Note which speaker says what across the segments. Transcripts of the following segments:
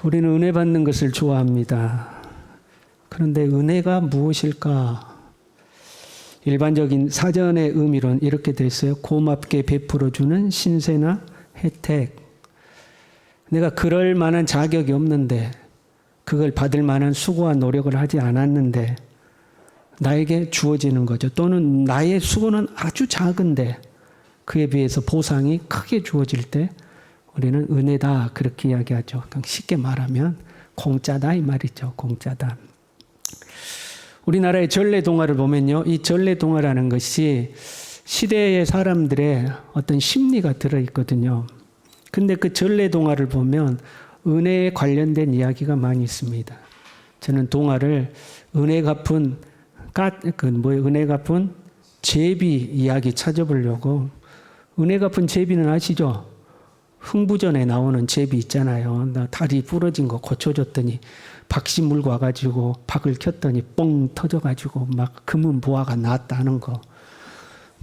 Speaker 1: 우리는 은혜 받는 것을 좋아합니다. 그런데 은혜가 무엇일까? 일반적인 사전의 의미로는 이렇게 돼 있어요. 고맙게 베풀어주는 신세나 혜택. 내가 그럴 만한 자격이 없는데, 그걸 받을 만한 수고와 노력을 하지 않았는데 나에게 주어지는 거죠. 또는 나의 수고는 아주 작은데 그에 비해서 보상이 크게 주어질 때 우리는 은혜다, 그렇게 이야기하죠. 쉽게 말하면 공짜다 이 말이죠. 공짜다. 우리나라의 전래동화를 보면요, 이 전래동화라는 것이 시대의 사람들의 어떤 심리가 들어있거든요. 근데 그 전래동화를 보면 은혜에 관련된 이야기가 많이 있습니다. 저는 동화를 은혜 갚은 제비 이야기 찾아보려고. 은혜 갚은 제비는 아시죠? 흥부전에 나오는 제비 있잖아요. 나 다리 부러진 거 고쳐줬더니 박씨 물고 와가지고 박을 켰더니 뻥 터져가지고 막 금은 보화가 나왔다는 거.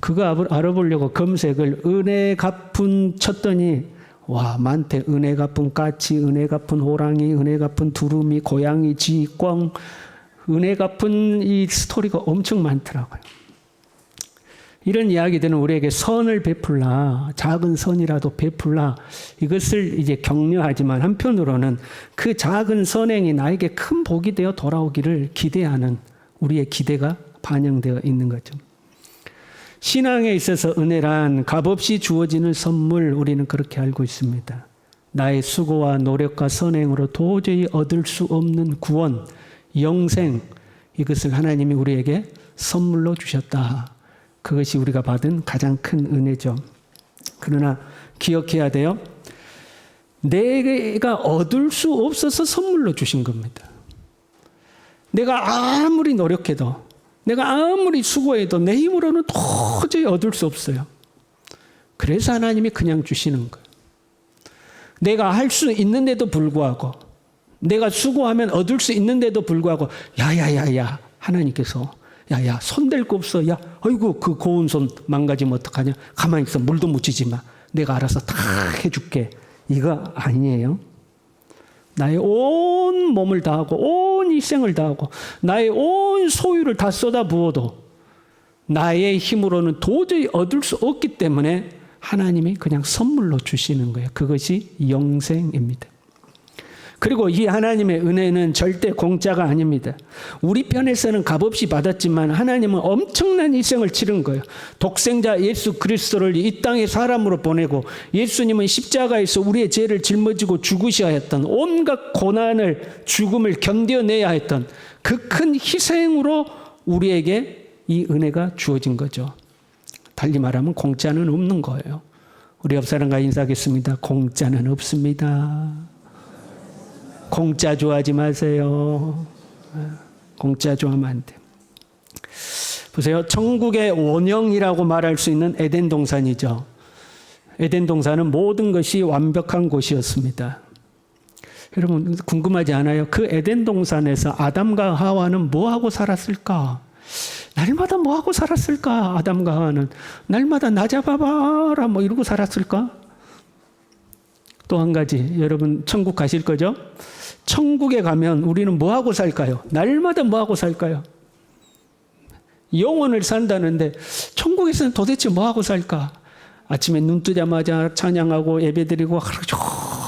Speaker 1: 그거 알아보려고 검색을 은혜 갚은 쳤더니 와, 많대. 은혜 갚은 까치, 은혜 갚은 호랑이, 은혜 갚은 두루미, 고양이, 쥐, 꿩. 은혜 갚은 이 스토리가 엄청 많더라고요. 이런 이야기들은 우리에게 선을 베풀라, 작은 선이라도 베풀라, 이것을 이제 격려하지만 한편으로는 그 작은 선행이 나에게 큰 복이 되어 돌아오기를 기대하는 우리의 기대가 반영되어 있는 거죠. 신앙에 있어서 은혜란 값없이 주어지는 선물, 우리는 그렇게 알고 있습니다. 나의 수고와 노력과 선행으로 도저히 얻을 수 없는 구원, 영생, 이것을 하나님이 우리에게 선물로 주셨다. 그것이 우리가 받은 가장 큰 은혜죠. 그러나 기억해야 돼요. 내가 얻을 수 없어서 선물로 주신 겁니다. 내가 아무리 노력해도, 내가 아무리 수고해도 내 힘으로는 도저히 얻을 수 없어요. 그래서 하나님이 그냥 주시는 거예요. 내가 할 수 있는데도 불구하고, 내가 수고하면 얻을 수 있는데도 불구하고, 야야야야, 하나님께서 야야, 손댈 거 없어. 야, 아이고, 그 고운 손 망가지면 어떡하냐. 가만히 있어. 물도 묻히지 마. 내가 알아서 다 해줄게. 이거 아니에요. 나의 온 몸을 다하고 온 일생을 다하고 나의 온 소유를 다 쏟아부어도 나의 힘으로는 도저히 얻을 수 없기 때문에 하나님이 그냥 선물로 주시는 거예요. 그것이 영생입니다. 그리고 이 하나님의 은혜는 절대 공짜가 아닙니다. 우리 편에서는 값없이 받았지만 하나님은 엄청난 희생을 치른 거예요. 독생자 예수 그리스도를 이 땅에 사람으로 보내고 예수님은 십자가에서 우리의 죄를 짊어지고 죽으셔야 했던, 온갖 고난을, 죽음을 견뎌내야 했던 그 큰 희생으로 우리에게 이 은혜가 주어진 거죠. 달리 말하면 공짜는 없는 거예요. 우리 옆 사람과 인사하겠습니다. 공짜는 없습니다. 공짜 좋아하지 마세요. 공짜 좋아하면 안 돼요. 보세요. 천국의 원형이라고 말할 수 있는 에덴 동산이죠. 에덴 동산은 모든 것이 완벽한 곳이었습니다. 여러분 궁금하지 않아요? 그 에덴 동산에서 아담과 하와는 뭐하고 살았을까? 날마다 뭐하고 살았을까? 아담과 하와는 날마다 나 잡아봐라 뭐 이러고 살았을까? 또 한 가지, 여러분 천국 가실 거죠? 천국에 가면 우리는 뭐하고 살까요? 날마다 뭐하고 살까요? 영원을 산다는데 천국에서는 도대체 뭐하고 살까? 아침에 눈 뜨자마자 찬양하고 예배드리고 하루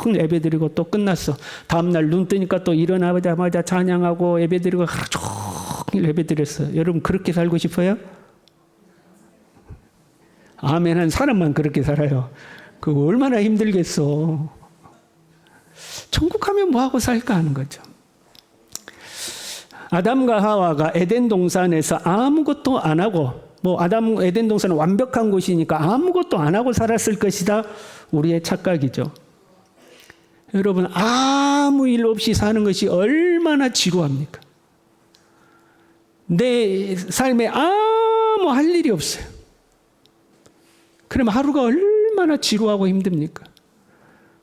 Speaker 1: 종일 예배드리고 또 끝났어. 다음날 눈 뜨니까 또 일어나자마자 찬양하고 예배드리고 하루 종일 예배드렸어요. 여러분 그렇게 살고 싶어요? 아멘 한 사람만 그렇게 살아요. 그거 얼마나 힘들겠어. 천국 가면 뭐하고 살까 하는 거죠. 아담과 하와가 에덴 동산에서 아무것도 안 하고, 에덴 동산은 완벽한 곳이니까 아무것도 안 하고 살았을 것이다. 우리의 착각이죠. 여러분 아무 일 없이 사는 것이 얼마나 지루합니까? 내 삶에 아무 할 일이 없어요. 그럼 하루가 얼마나 지루하고 힘듭니까?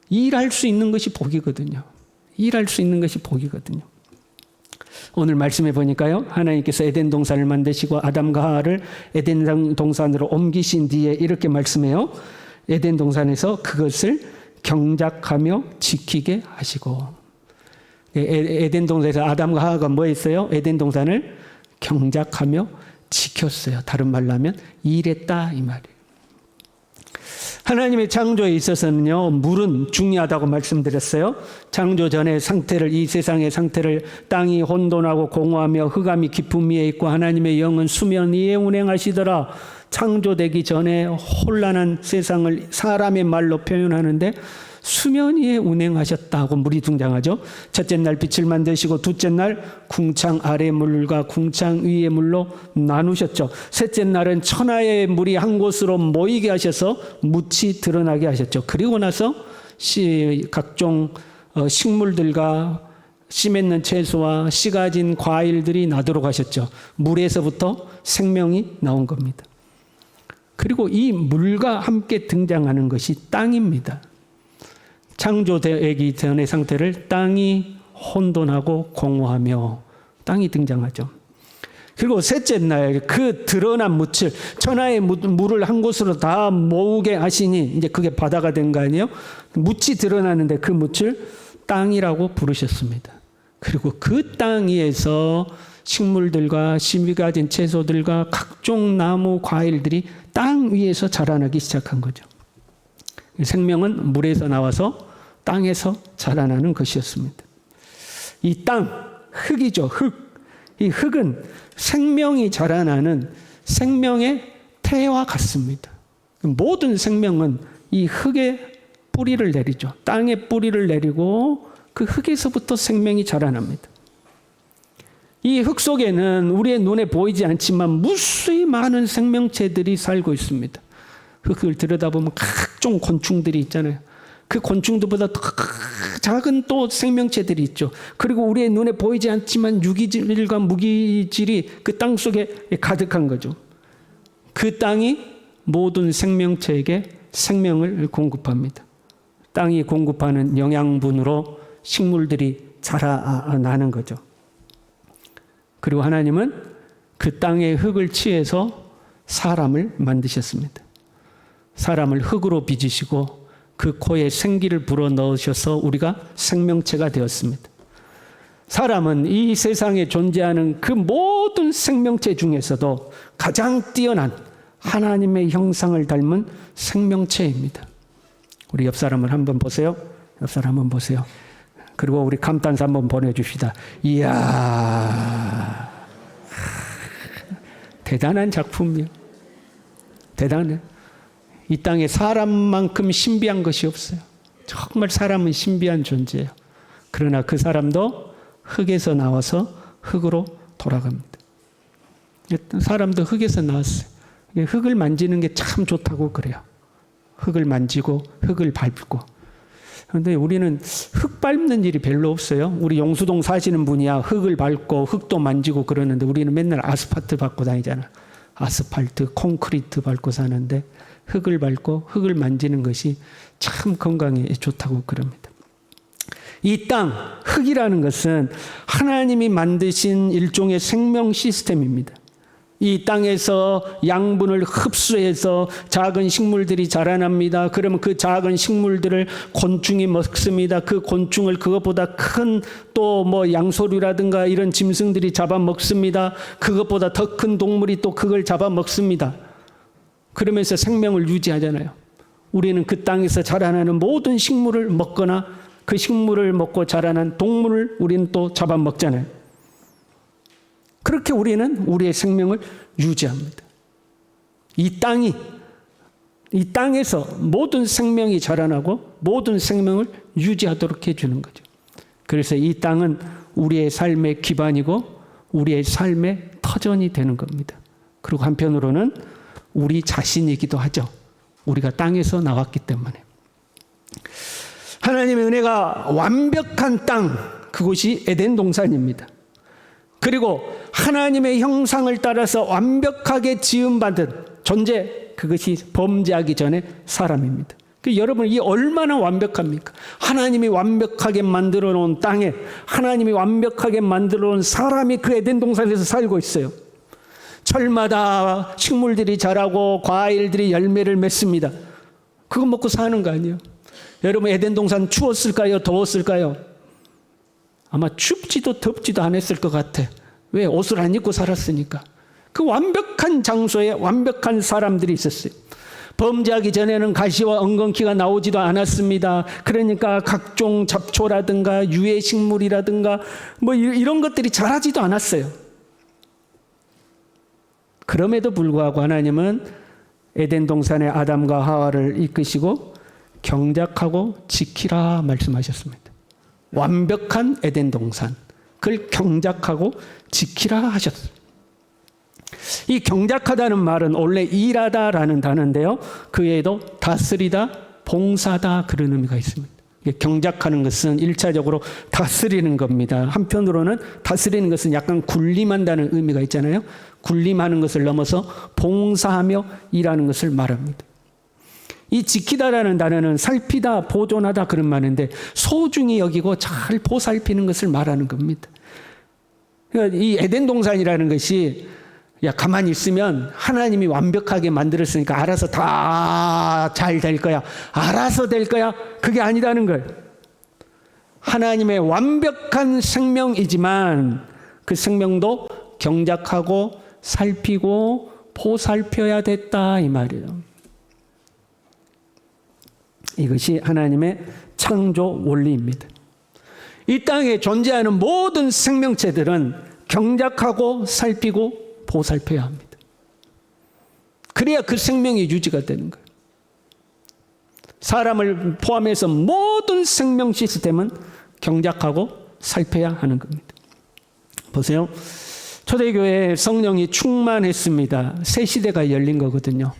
Speaker 1: 일할 수 있는 것이 복이거든요. 일할 수 있는 것이 복이거든요. 오늘 말씀해 보니까요, 하나님께서 에덴 동산을 만드시고 아담과 하와를 에덴 동산으로 옮기신 뒤에 이렇게 말씀해요. 에덴 동산에서 그것을 경작하며 지키게 하시고, 에덴 동산에서 아담과 하와가 뭐 했어요? 에덴 동산을 경작하며 지켰어요. 다른 말로 하면 일했다 이 말이에요. 하나님의 창조에 있어서는요, 물은 중요하다고 말씀드렸어요. 창조 전의 상태를, 이 세상의 상태를, 땅이 혼돈하고 공허하며 흑암이 깊음 위에 있고 하나님의 영은 수면 위에 운행하시더라. 창조되기 전에 혼란한 세상을 사람의 말로 표현하는데 수면 위에 운행하셨다고 물이 등장하죠. 첫째 날 빛을 만드시고 둘째 날 궁창 아래 물과 궁창 위의 물로 나누셨죠. 셋째 날은 천하의 물이 한 곳으로 모이게 하셔서 묻이 드러나게 하셨죠. 그리고 나서 각종 식물들과 씨 맺는 채소와 씨 가진 과일들이 나도록 하셨죠. 물에서부터 생명이 나온 겁니다. 그리고 이 물과 함께 등장하는 것이 땅입니다. 창조되기 전의 상태를 땅이 혼돈하고 공허하며 땅이 등장하죠. 그리고 셋째 날 그 드러난 묻을, 천하의 물을 한 곳으로 다 모으게 하시니 이제 그게 바다가 된 거 아니에요? 묻이 드러나는데 그 묻을 땅이라고 부르셨습니다. 그리고 그 땅 위에서 식물들과 씨 가진 채소들과 각종 나무 과일들이 땅 위에서 자라나기 시작한 거죠. 생명은 물에서 나와서 땅에서 자라나는 것이었습니다. 이 땅, 흙이죠. 흙. 이 흙은 생명이 자라나는 생명의 태와 같습니다. 모든 생명은 이 흙에 뿌리를 내리죠. 땅에 뿌리를 내리고 그 흙에서부터 생명이 자라납니다. 이 흙 속에는 우리의 눈에 보이지 않지만 무수히 많은 생명체들이 살고 있습니다. 흙을 들여다보면 각종 곤충들이 있잖아요. 그 곤충들보다 더 작은 또 생명체들이 있죠. 그리고 우리의 눈에 보이지 않지만 유기질과 무기질이 그 땅 속에 가득한 거죠. 그 땅이 모든 생명체에게 생명을 공급합니다. 땅이 공급하는 영양분으로 식물들이 자라나는 거죠. 그리고 하나님은 그 땅의 흙을 취해서 사람을 만드셨습니다. 사람을 흙으로 빚으시고 그 코에 생기를 불어넣으셔서 우리가 생명체가 되었습니다. 사람은 이 세상에 존재하는 그 모든 생명체 중에서도 가장 뛰어난 하나님의 형상을 닮은 생명체입니다. 우리 옆 사람을 한번 보세요. 옆 사람 한번 보세요. 그리고 우리 감탄사 한번 보내줍시다. 이야, 대단한 작품이요. 대단해. 이 땅에 사람만큼 신비한 것이 없어요. 정말 사람은 신비한 존재예요. 그러나 그 사람도 흙에서 나와서 흙으로 돌아갑니다. 사람도 흙에서 나왔어요. 흙을 만지는 게 참 좋다고 그래요. 흙을 만지고 흙을 밟고. 그런데 우리는 흙 밟는 일이 별로 없어요. 우리 용수동 사시는 분이야 흙을 밟고 흙도 만지고 그러는데 우리는 맨날 아스팔트 밟고 다니잖아. 아스팔트, 콘크리트 밟고 사는데 흙을 밟고 흙을 만지는 것이 참 건강에 좋다고 그럽니다. 이 땅, 흙이라는 것은 하나님이 만드신 일종의 생명 시스템입니다. 이 땅에서 양분을 흡수해서 작은 식물들이 자라납니다. 그러면 그 작은 식물들을 곤충이 먹습니다. 그 곤충을 그것보다 큰 또 뭐 양소류라든가 이런 짐승들이 잡아먹습니다. 그것보다 더 큰 동물이 또 그걸 잡아먹습니다. 그러면서 생명을 유지하잖아요. 우리는 그 땅에서 자라나는 모든 식물을 먹거나 그 식물을 먹고 자라난 동물을 우리는 또 잡아먹잖아요. 그렇게 우리는 우리의 생명을 유지합니다. 이 땅에서 모든 생명이 자라나고 모든 생명을 유지하도록 해주는 거죠. 그래서 이 땅은 우리의 삶의 기반이고 우리의 삶의 터전이 되는 겁니다. 그리고 한편으로는 우리 자신이기도 하죠. 우리가 땅에서 나왔기 때문에. 하나님의 은혜가 완벽한 땅, 그곳이 에덴 동산입니다. 그리고 하나님의 형상을 따라서 완벽하게 지음받은 존재, 그것이 범죄하기 전에 사람입니다. 여러분, 이 얼마나 완벽합니까? 하나님이 완벽하게 만들어 놓은 땅에 하나님이 완벽하게 만들어 놓은 사람이 그 에덴 동산에서 살고 있어요. 철마다 식물들이 자라고 과일들이 열매를 맺습니다. 그거 먹고 사는 거 아니에요? 여러분, 에덴 동산 추웠을까요? 더웠을까요? 아마 춥지도 덥지도 않았을 것 같아. 왜? 옷을 안 입고 살았으니까. 그 완벽한 장소에 완벽한 사람들이 있었어요. 범죄하기 전에는 가시와 엉겅퀴가 나오지도 않았습니다. 그러니까 각종 잡초라든가 유해 식물이라든가 뭐 이런 것들이 자라지도 않았어요. 그럼에도 불구하고 하나님은 에덴 동산에 아담과 하와를 이끄시고 경작하고 지키라 말씀하셨습니다. 완벽한 에덴 동산, 그걸 경작하고 지키라 하셨어요. 이 경작하다는 말은 원래 일하다라는 단어인데요. 그 외에도 다스리다, 봉사다 그런 의미가 있습니다. 경작하는 것은 1차적으로 다스리는 겁니다. 한편으로는 다스리는 것은 약간 군림한다는 의미가 있잖아요. 군림하는 것을 넘어서 봉사하며 일하는 것을 말합니다. 이 지키다라는 단어는 살피다, 보존하다 그런 말인데 소중히 여기고 잘 보살피는 것을 말하는 겁니다. 그러니까 이 에덴 동산이라는 것이 야 가만히 있으면 하나님이 완벽하게 만들었으니까 알아서 다 잘 될 거야. 알아서 될 거야. 그게 아니라는 걸. 하나님의 완벽한 생명이지만 그 생명도 경작하고 살피고 보살펴야 됐다 이 말이에요. 이것이 하나님의 창조 원리입니다. 이 땅에 존재하는 모든 생명체들은 경작하고 살피고 보살펴야 합니다. 그래야 그 생명이 유지가 되는 거예요. 사람을 포함해서 모든 생명 시스템은 경작하고 살펴야 하는 겁니다. 보세요. 초대교회에 성령이 충만했습니다. 새 시대가 열린 거거든요.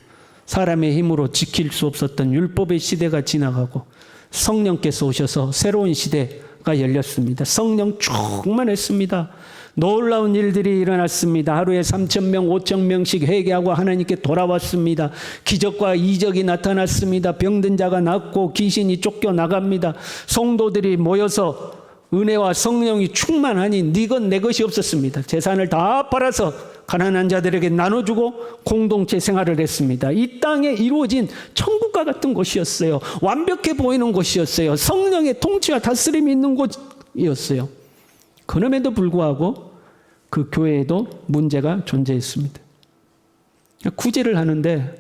Speaker 1: 사람의 힘으로 지킬 수 없었던 율법의 시대가 지나가고 성령께서 오셔서 새로운 시대가 열렸습니다. 성령 충만했습니다. 놀라운 일들이 일어났습니다. 하루에 3,000명, 5,000명씩 회개하고 하나님께 돌아왔습니다. 기적과 이적이 나타났습니다. 병든 자가 낫고 귀신이 쫓겨나갑니다. 성도들이 모여서 은혜와 성령이 충만하니 네 것 내 것이 없었습니다. 재산을 다 팔아서 가난한 자들에게 나눠주고 공동체 생활을 했습니다. 이 땅에 이루어진 천국과 같은 곳이었어요. 완벽해 보이는 곳이었어요. 성령의 통치와 다스림이 있는 곳이었어요. 그럼에도 불구하고 그 교회에도 문제가 존재했습니다. 구제를 하는데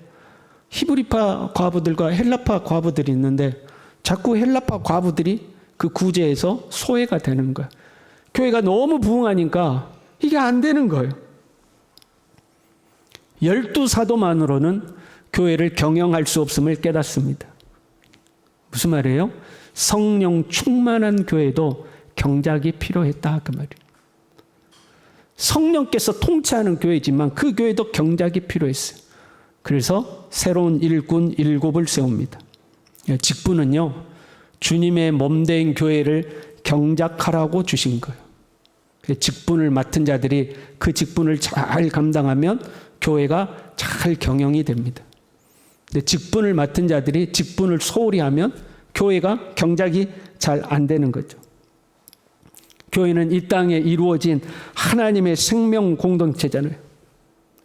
Speaker 1: 히브리파 과부들과 헬라파 과부들이 있는데 자꾸 헬라파 과부들이 그 구제에서 소외가 되는 거예요. 교회가 너무 부흥하니까 이게 안 되는 거예요. 12사도만으로는 교회를 경영할 수 없음을 깨닫습니다. 무슨 말이에요? 성령 충만한 교회도 경작이 필요했다 그 말이에요. 성령께서 통치하는 교회지만 그 교회도 경작이 필요했어요. 그래서 새로운 일꾼 7을 세웁니다. 직분은요, 주님의 몸된 교회를 경작하라고 주신 거예요. 직분을 맡은 자들이 그 직분을 잘 감당하면 교회가 잘 경영이 됩니다. 근데 직분을 맡은 자들이 직분을 소홀히 하면 교회가 경작이 잘 안 되는 거죠. 교회는 이 땅에 이루어진 하나님의 생명 공동체잖아요.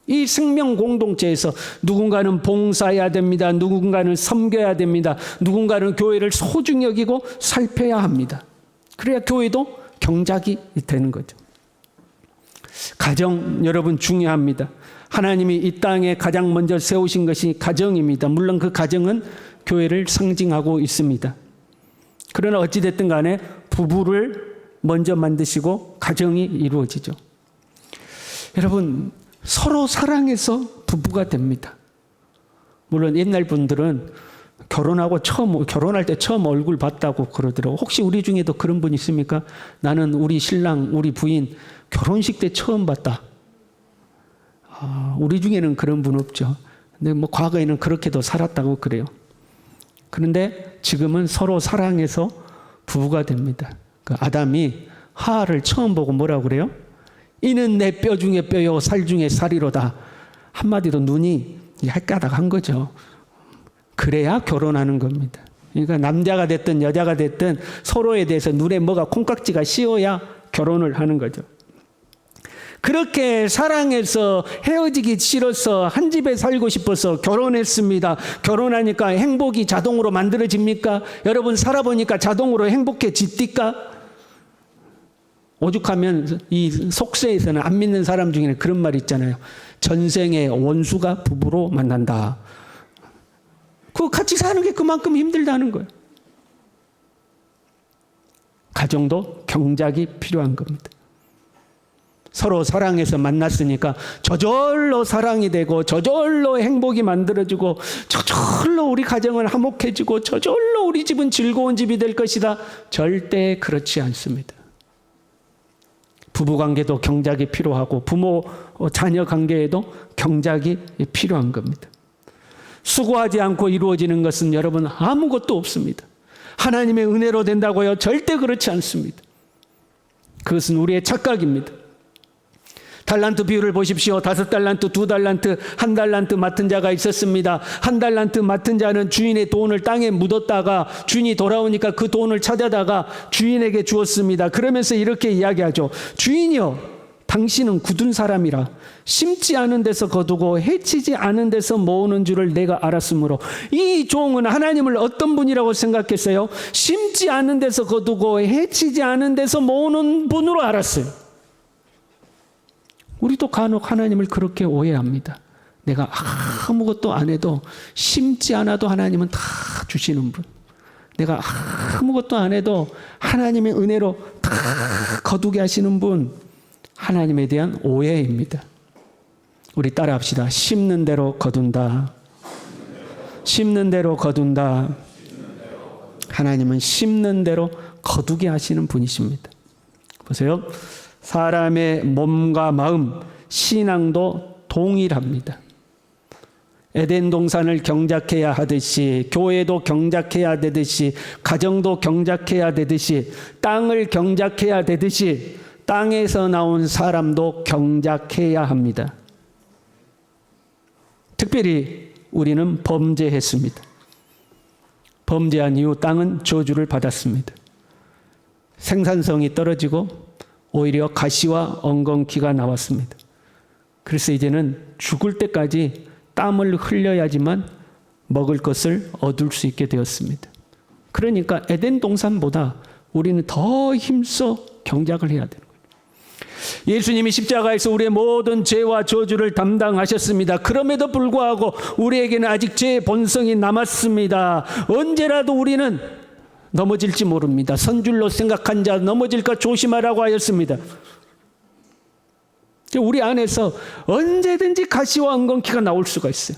Speaker 1: 이 생명 공동체에서 누군가는 봉사해야 됩니다. 누군가는 섬겨야 됩니다. 누군가는 교회를 소중히 여기고 살펴야 합니다. 그래야 교회도 경작이 되는 거죠. 가정 여러분 중요합니다. 하나님이 이 땅에 가장 먼저 세우신 것이 가정입니다. 물론 그 가정은 교회를 상징하고 있습니다. 그러나 어찌됐든 간에 부부를 먼저 만드시고 가정이 이루어지죠. 여러분 서로 사랑해서 부부가 됩니다. 물론 옛날 분들은 결혼할 때 처음 얼굴 봤다고 그러더라고요. 혹시 우리 중에도 그런 분 있습니까? 나는 우리 신랑, 우리 부인 결혼식 때 처음 봤다. 우리 중에는 그런 분 없죠. 근데 뭐 과거에는 그렇게도 살았다고 그래요. 그런데 지금은 서로 사랑해서 부부가 됩니다. 그 아담이 하와를 처음 보고 뭐라고 그래요? 이는 내 뼈 중에 뼈요 살 중에 살이로다. 한마디로 눈이 헷가닥한 거죠. 그래야 결혼하는 겁니다. 그러니까 남자가 됐든 여자가 됐든 서로에 대해서 눈에 뭐가 콩깍지가 씌어야 결혼을 하는 거죠. 그렇게 사랑해서 헤어지기 싫어서 한 집에 살고 싶어서 결혼했습니다. 결혼하니까 행복이 자동으로 만들어집니까? 여러분 살아보니까 자동으로 행복해집니까? 오죽하면 이 속세에서는 안 믿는 사람 중에는 그런 말 있잖아요. 전생에 원수가 부부로 만난다. 그거 같이 사는 게 그만큼 힘들다는 거예요. 가정도 경작이 필요한 겁니다. 서로 사랑해서 만났으니까 저절로 사랑이 되고 저절로 행복이 만들어지고 저절로 우리 가정은 화목해지고 저절로 우리 집은 즐거운 집이 될 것이다. 절대 그렇지 않습니다. 부부관계도 경작이 필요하고 부모 자녀 관계에도 경작이 필요한 겁니다. 수고하지 않고 이루어지는 것은 여러분 아무것도 없습니다. 하나님의 은혜로 된다고요? 절대 그렇지 않습니다. 그것은 우리의 착각입니다. 달란트 비유를 보십시오. 5달란트, 2달란트, 1달란트 맡은 자가 있었습니다. 1달란트 맡은 자는 주인의 돈을 땅에 묻었다가 주인이 돌아오니까 그 돈을 찾아다가 주인에게 주었습니다. 그러면서 이렇게 이야기하죠. 주인이여, 당신은 굳은 사람이라 심지 않은 데서 거두고 해치지 않은 데서 모으는 줄을 내가 알았으므로. 이 종은 하나님을 어떤 분이라고 생각했어요? 심지 않은 데서 거두고 해치지 않은 데서 모으는 분으로 알았어요. 우리도 간혹 하나님을 그렇게 오해합니다. 내가 아무것도 안 해도 심지 않아도 하나님은 다 주시는 분. 내가 아무것도 안 해도 하나님의 은혜로 다 거두게 하시는 분. 하나님에 대한 오해입니다. 우리 따라합시다. 심는 대로 거둔다. 심는 대로 거둔다. 하나님은 심는 대로 거두게 하시는 분이십니다. 보세요. 사람의 몸과 마음, 신앙도 동일합니다. 에덴 동산을 경작해야 하듯이, 교회도 경작해야 되듯이, 가정도 경작해야 되듯이, 땅을 경작해야 되듯이 땅에서 나온 사람도 경작해야 합니다. 특별히 우리는 범죄했습니다. 범죄한 이후 땅은 저주를 받았습니다. 생산성이 떨어지고 오히려 가시와 엉겅퀴가 나왔습니다. 그래서 이제는 죽을 때까지 땀을 흘려야지만 먹을 것을 얻을 수 있게 되었습니다. 그러니까 에덴 동산보다 우리는 더 힘써 경작을 해야 되는 거예요. 예수님이 십자가에서 우리의 모든 죄와 저주를 담당하셨습니다. 그럼에도 불구하고 우리에게는 아직 죄의 본성이 남았습니다. 언제라도 우리는 넘어질지 모릅니다. 선줄로 생각한 자 넘어질까 조심하라고 하였습니다. 우리 안에서 언제든지 가시와 엉겅퀴가 나올 수가 있어요.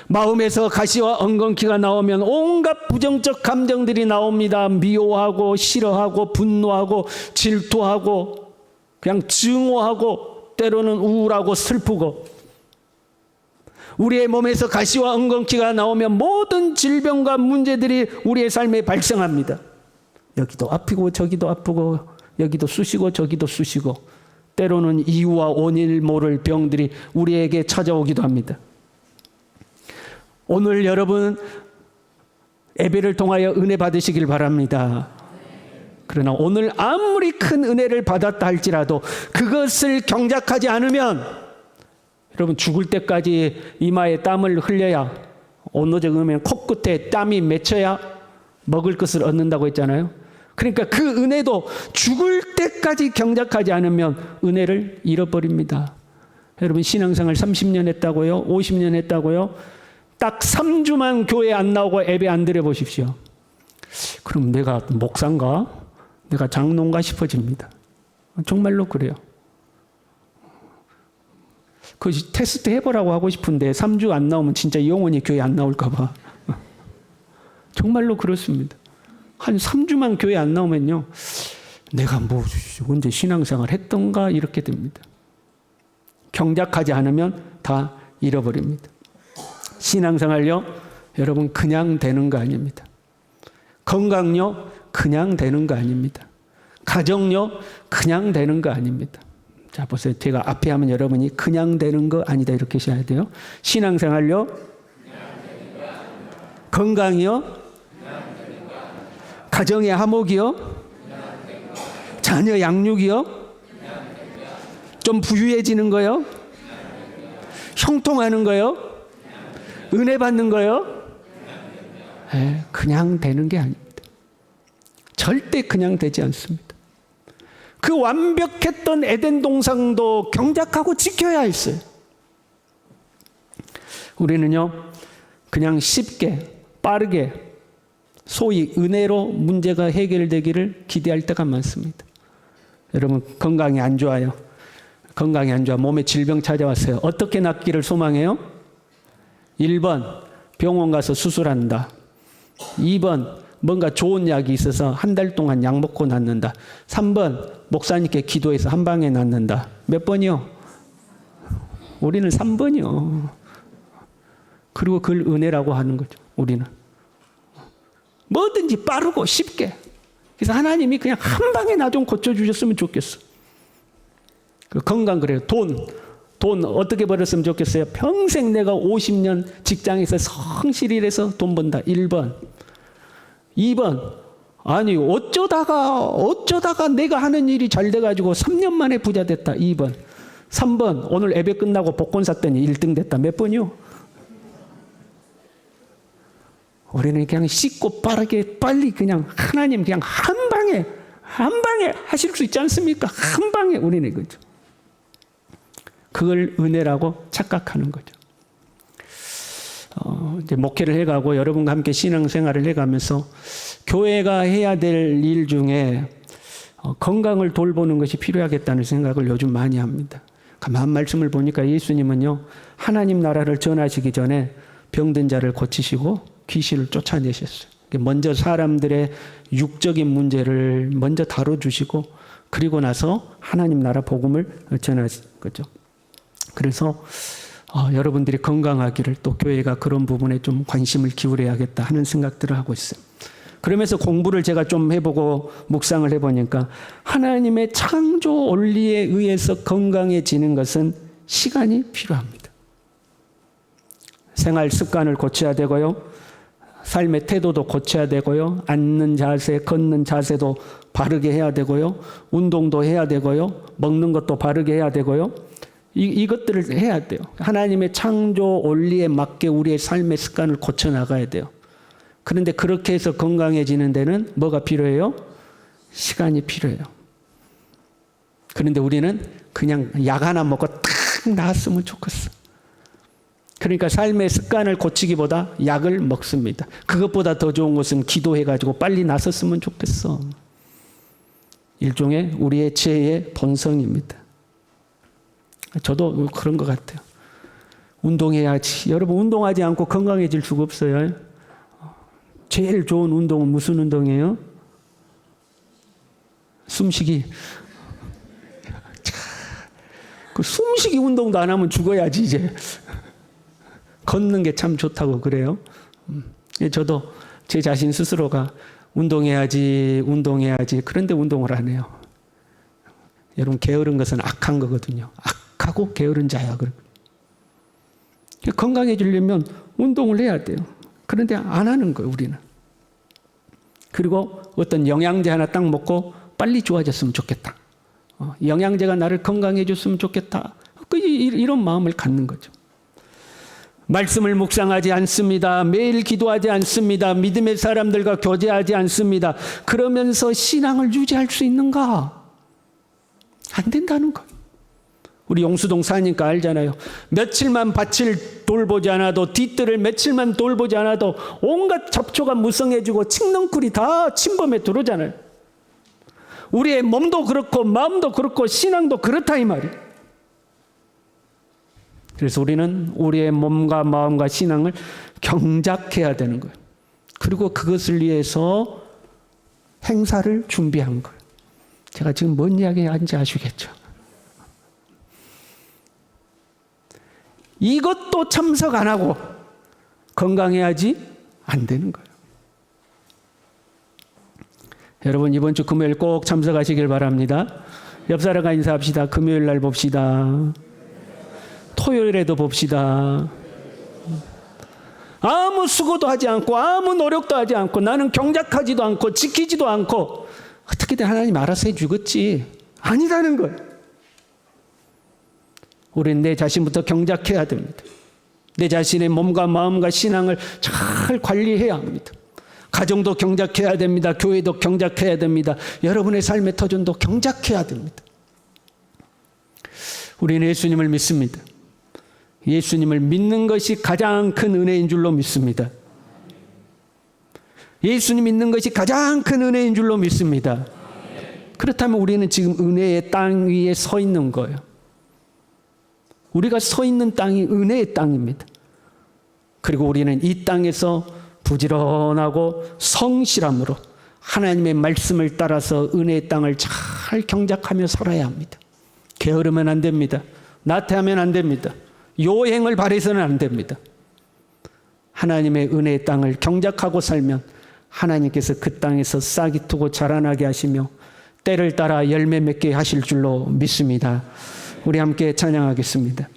Speaker 1: 마음에서 가시와 엉겅퀴가 나오면 온갖 부정적 감정들이 나옵니다. 미워하고 싫어하고 분노하고 질투하고 그냥 증오하고 때로는 우울하고 슬프고, 우리의 몸에서 가시와 엉겅퀴가 나오면 모든 질병과 문제들이 우리의 삶에 발생합니다. 여기도 아프고 저기도 아프고 여기도 쑤시고 저기도 쑤시고, 때로는 이유와 원인을 모를 병들이 우리에게 찾아오기도 합니다. 오늘 여러분 예배를 통하여 은혜 받으시길 바랍니다. 그러나 오늘 아무리 큰 은혜를 받았다 할지라도 그것을 경작하지 않으면 여러분 죽을 때까지 이마에 땀을 흘려야, 언어적 의미는 코끝에 땀이 맺혀야 먹을 것을 얻는다고 했잖아요. 그러니까 그 은혜도 죽을 때까지 경작하지 않으면 은혜를 잃어버립니다. 여러분 신앙생활 30년 했다고요? 50년 했다고요? 딱 3주만 교회 안 나오고 예배 안 드려 보십시오. 그럼 내가 목사인가? 내가 장로인가 싶어집니다. 정말로 그래요. 그 테스트 해보라고 하고 싶은데 3주 안 나오면 진짜 영원히 교회 안 나올까 봐. 정말로 그렇습니다. 한 3주만 교회 안 나오면요, 내가 뭐 언제 신앙생활 했던가 이렇게 됩니다. 경작하지 않으면 다 잃어버립니다. 신앙생활요, 여러분 그냥 되는 거 아닙니다. 건강요, 그냥 되는 거 아닙니다. 가정요, 그냥 되는 거 아닙니다. 자, 보세요. 제가 앞에 하면 여러분이 그냥 되는 거 아니다 이렇게 하셔야 돼요. 신앙생활요, 건강이요, 가정의 화목이요, 자녀 양육이요, 좀 부유해지는 거요, 형통하는 거요, 은혜 받는 거요, 그냥 되는 게 아닙니다. 절대 그냥 되지 않습니다. 그 완벽했던 에덴 동산도 경작하고 지켜야 했어요. 우리는요, 그냥 쉽게, 빠르게, 소위 은혜로 문제가 해결되기를 기대할 때가 많습니다. 여러분, 건강이 안 좋아요. 건강이 안 좋아. 몸에 질병 찾아왔어요. 어떻게 낫기를 소망해요? 1번, 병원 가서 수술한다. 2번, 뭔가 좋은 약이 있어서 한 달 동안 약 먹고 낫는다. 3번, 목사님께 기도해서 한 방에 낫는다. 몇 번이요? 우리는 3번이요. 그리고 그걸 은혜라고 하는 거죠. 우리는. 뭐든지 빠르고 쉽게. 그래서 하나님이 그냥 한 방에 나 좀 고쳐주셨으면 좋겠어. 그 건강 그래요. 돈 어떻게 벌었으면 좋겠어요? 평생 내가 50년 직장에서 성실히 일해서 돈 번다. 1번. 2번. 아니 어쩌다가 내가 하는 일이 잘 돼가지고 3년 만에 부자 됐다. 2번. 3번. 오늘 예배 끝나고 복권 샀더니 1등 됐다. 몇 번이요? 우리는 그냥 쉽고 빠르게 빨리 그냥 하나님 그냥 한 방에 하실 수 있지 않습니까? 한 방에 우리는 그죠. 그걸 은혜라고 착각하는 거죠. 이제 목회를 해가고 여러분과 함께 신앙생활을 해가면서 교회가 해야 될 일 중에 건강을 돌보는 것이 필요하겠다는 생각을 요즘 많이 합니다. 가만 말씀을 보니까 예수님은요, 하나님 나라를 전하시기 전에 병든 자를 고치시고 귀신을 쫓아내셨어요. 먼저 사람들의 육적인 문제를 먼저 다뤄주시고 그리고 나서 하나님 나라 복음을 전하신 거죠. 그래서 여러분들이 건강하기를 또 교회가 그런 부분에 좀 관심을 기울여야겠다 하는 생각들을 하고 있어요. 그러면서 공부를 제가 좀 해보고 묵상을 해보니까 하나님의 창조 원리에 의해서 건강해지는 것은 시간이 필요합니다. 생활 습관을 고쳐야 되고요. 삶의 태도도 고쳐야 되고요. 앉는 자세, 걷는 자세도 바르게 해야 되고요. 운동도 해야 되고요. 먹는 것도 바르게 해야 되고요. 이것들을 해야 돼요. 하나님의 창조 원리에 맞게 우리의 삶의 습관을 고쳐나가야 돼요. 그런데 그렇게 해서 건강해지는 데는 뭐가 필요해요? 시간이 필요해요. 그런데 우리는 그냥 약 하나 먹고 딱 나았으면 좋겠어. 그러니까 삶의 습관을 고치기보다 약을 먹습니다. 그것보다 더 좋은 것은 기도해가지고 빨리 나섰으면 좋겠어. 일종의 우리의 죄의 본성입니다. 저도 그런 것 같아요. 운동해야지. 여러분, 운동하지 않고 건강해질 수가 없어요. 제일 좋은 운동은 무슨 운동이에요? 숨쉬기. 그 숨쉬기 운동도 안 하면 죽어야지 이제. 걷는 게 참 좋다고 그래요. 저도 제 자신 스스로가 운동해야지. 그런데 운동을 안 해요. 여러분, 게으른 것은 악한 거거든요. 악하고 게으른 자야. 건강해지려면 운동을 해야 돼요. 그런데 안 하는 거예요, 우리는. 그리고 어떤 영양제 하나 딱 먹고 빨리 좋아졌으면 좋겠다. 영양제가 나를 건강해줬으면 좋겠다. 이런 마음을 갖는 거죠. 말씀을 묵상하지 않습니다. 매일 기도하지 않습니다. 믿음의 사람들과 교제하지 않습니다. 그러면서 신앙을 유지할 수 있는가? 안 된다는 거예요. 우리 용수동 사니까 알잖아요. 며칠만 밭을 돌보지 않아도, 뒤뜰을 며칠만 돌보지 않아도 온갖 잡초가 무성해지고 칡넝쿨이 다 침범에 들어오잖아요. 우리의 몸도 그렇고 마음도 그렇고 신앙도 그렇다 이 말이에요. 그래서 우리는 우리의 몸과 마음과 신앙을 경작해야 되는 거예요. 그리고 그것을 위해서 행사를 준비한 거예요. 제가 지금 뭔 이야기 하는지 아시겠죠? 이것도 참석 안 하고 건강해야지 안 되는 거예요. 여러분, 이번 주 금요일 꼭 참석하시길 바랍니다. 옆 사람과 인사합시다. 금요일 날 봅시다. 토요일에도 봅시다. 아무 수고도 하지 않고 아무 노력도 하지 않고 나는 경작하지도 않고 지키지도 않고 어떻게든 하나님 알아서 해주겠지. 아니라는 거예요. 우리는 내 자신부터 경작해야 됩니다. 내 자신의 몸과 마음과 신앙을 잘 관리해야 합니다. 가정도 경작해야 됩니다. 교회도 경작해야 됩니다. 여러분의 삶의 터전도 경작해야 됩니다. 우리는 예수님을 믿습니다. 예수님을 믿는 것이 가장 큰 은혜인 줄로 믿습니다. 예수님 믿는 것이 가장 큰 은혜인 줄로 믿습니다. 그렇다면 우리는 지금 은혜의 땅 위에 서 있는 거예요. 우리가 서 있는 땅이 은혜의 땅입니다. 그리고 우리는 이 땅에서 부지런하고 성실함으로 하나님의 말씀을 따라서 은혜의 땅을 잘 경작하며 살아야 합니다. 게으르면 안 됩니다. 나태하면 안 됩니다. 요행을 발해서는 안 됩니다. 하나님의 은혜의 땅을 경작하고 살면 하나님께서 그 땅에서 싹이 트고 자라나게 하시며 때를 따라 열매 맺게 하실 줄로 믿습니다. 우리 함께 찬양하겠습니다.